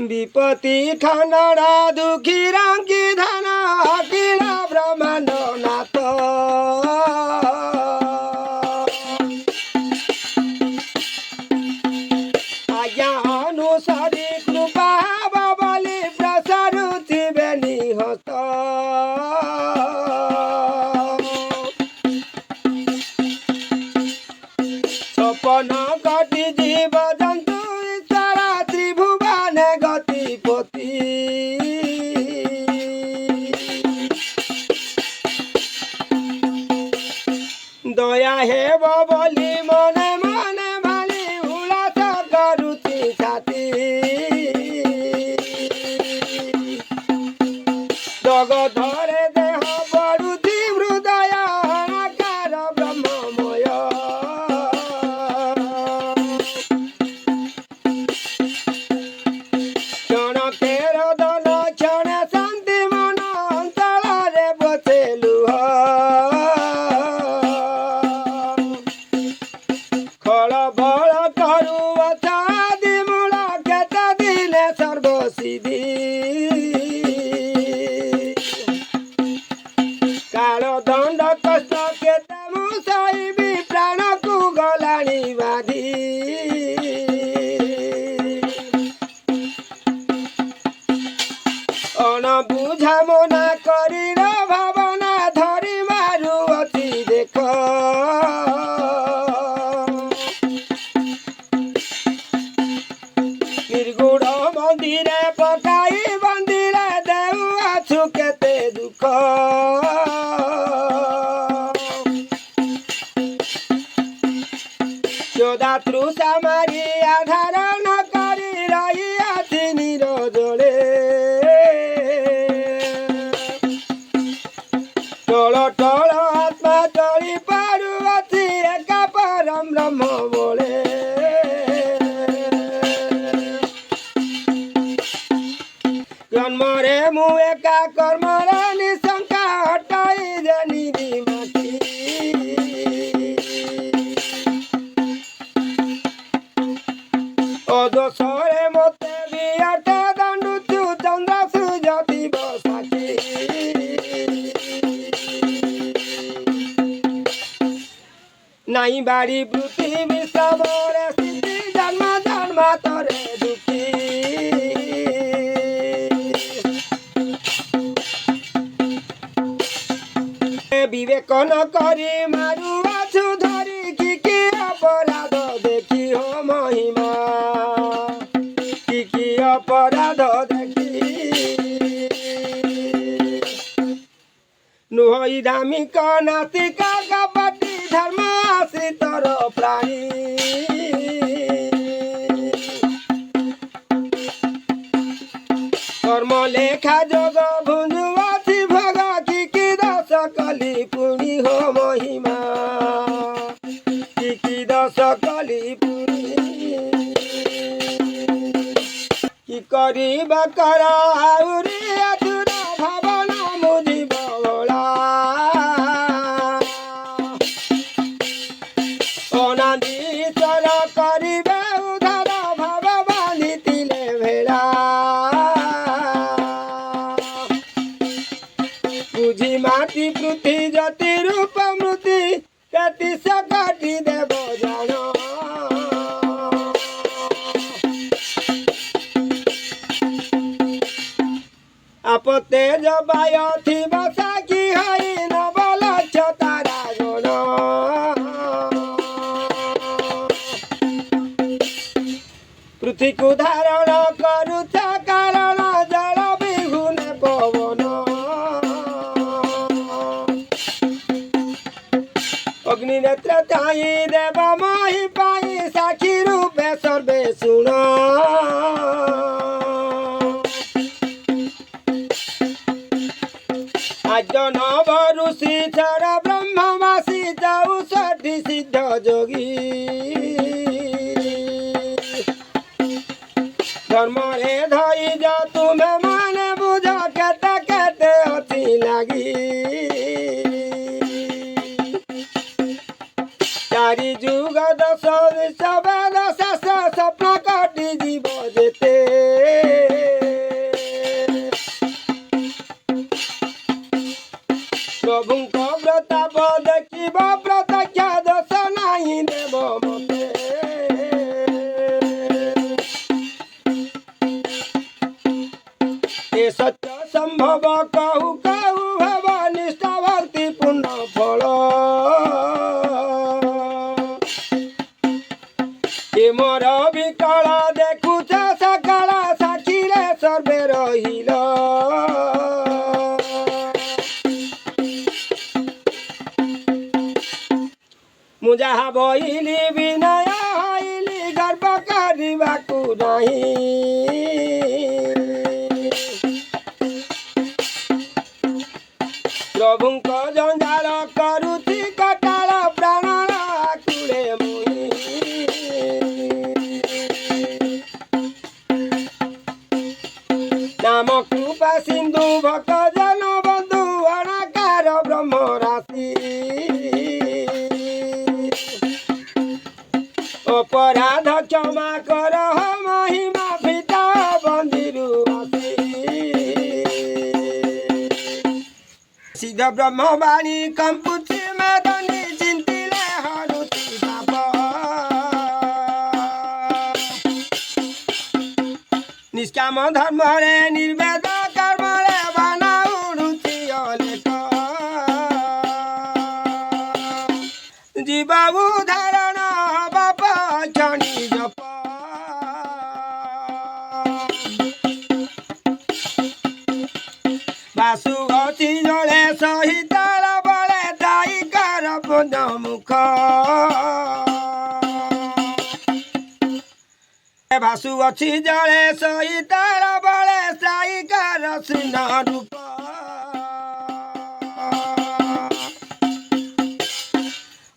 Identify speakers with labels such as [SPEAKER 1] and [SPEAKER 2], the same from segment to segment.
[SPEAKER 1] विपत्ति खनड़ा दुखी रंगी धना अखिल ब्रह्मांड नाथ आज्ञा अनुसारी कृपा बबली प्रसरुति बेनी हस्त सपन कटी जीव जंतु सारा त्रिभुवन गतिपति दया हेब बोली मने मने भाली उल्लास करुति छाती जगधरे देह बढुति हृदय अनाकार ब्रह्ममय क्षण केर दन क्षण शांति मन अंतरे बसे लुह खल बल करुवता दिमूल केत दिने सर्वसिद्धि काल दंड कष्ट केत मुसाइबी प्राण को गलाणी बाधी अनबुझा मना करी भावना धरी मारुअति देख निर्गुण मंदिर पकाई बंदिर देउछु केते दुख चोदातृ सामारी आधार न करी रही अति निरजले टोल टोल आत्मा चली पारुअति एक परम ब्रह्म बोले जन्मरे मु एका कर्मर निशंका हटाई देनी माटी अदोषरे मते बियाट दंडुचु चंद्र सुजति बसाखी नाई बाड़ी वृत्ति विश्वरे स्थिति जन्म जन्मांतरे दुखी विवेक न करी मारुअछु धरी कि अपराध देखी हो महिमा कि अपराध देखी नुहई धामिक नास्तिक कपटी धर्म आश्रितर प्राणी कर्म लेखा जोग भुंजुअछि भोग कि दश कली पुणी हो महिमा कि दश कली पुणी कि करिब कर आउरी अधुर भावना मुझी बला अनादीश्वर करिबे उधार भाव बांधितिले भेड़ा बुझी माटी पृथ्वी जति रूप मृति तेती सकटी देव जान आपते जबाय थिब साखी हई नवलक्ष तारा गण पृथ्वी को धारण करुछ कारण जल बिहुने पवन अग्निनेत्र ताई देव मही पाई साखी रूपे सर्वे सुन आज नव ऋषि चर ब्रह्मवासी चौषठी सिद्ध जोगी धर्म रे धई जा तुम्हें माने बुझ केते केते अति लगी चारि जुग दश विश्व वेद शेष स्वप्न कटी जीव जेते ए सत्य संभव कहू कहू भव निष्ठा भक्ति पुण्य फल ए मोर विकल देखुछ सकल साक्षीरे सर्वे रहिल मु जहा बइली विनय हइली गर्व କରିବାକୁ नाही प्रभुଙ୍କ जंजाल करुछि कटाल प्राणर आकुले मुई नाम कृपा सिंधु भक्त जन बंधु अनाकार ब्रह्म राशि अपराध क्षमा कर महिमा पिता बंदिरु सिद्ध ब्रह्मवाणी कंपुची मदनी चिंतिले हरुति पाप निष्काम धर्म रे निर्वेद कर्म रे बाना उड़ुछि अलेख जीव उदाहरण बाप क्षणी जप बासु अति जले सहिताल बले दाई कर पुण्य मुख भासु अच्छी जले सहिताल बले साई कर सिंह रूप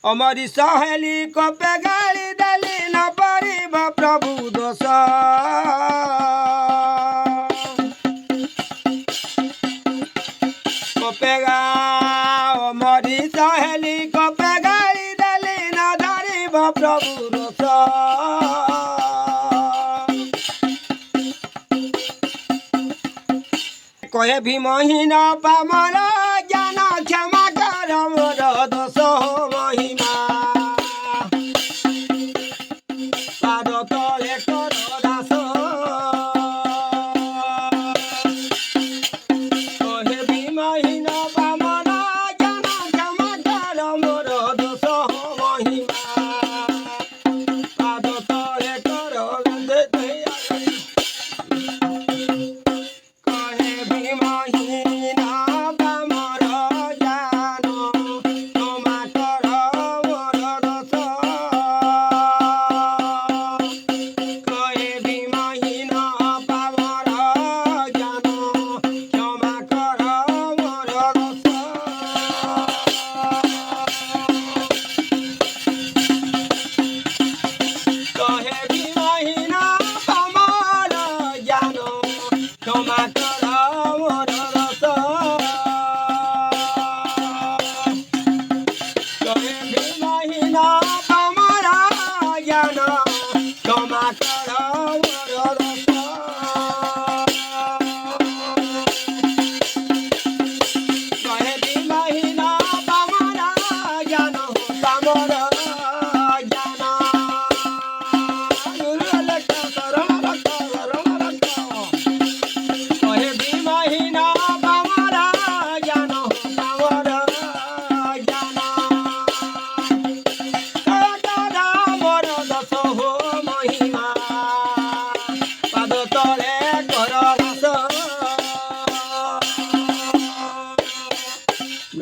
[SPEAKER 1] अमरी सहेली कपे गाली देली न परिब प्रभु दोष कपेगा अमरी सहेली कपे गाली देली न धरिब प्रभु दोष कहे भीमहीन पामर ज्ञान क्षमा कर मोर दोष महिमा पाद तले कर दास कहे भीमहीन पामर ज्ञान क्षमा कर मोर दोष महिमा पाद तले कर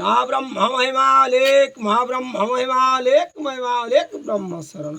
[SPEAKER 1] महाब्रह्म महिमा लेख महाब्रह्म महिमा लेख ब्रह्म शरण।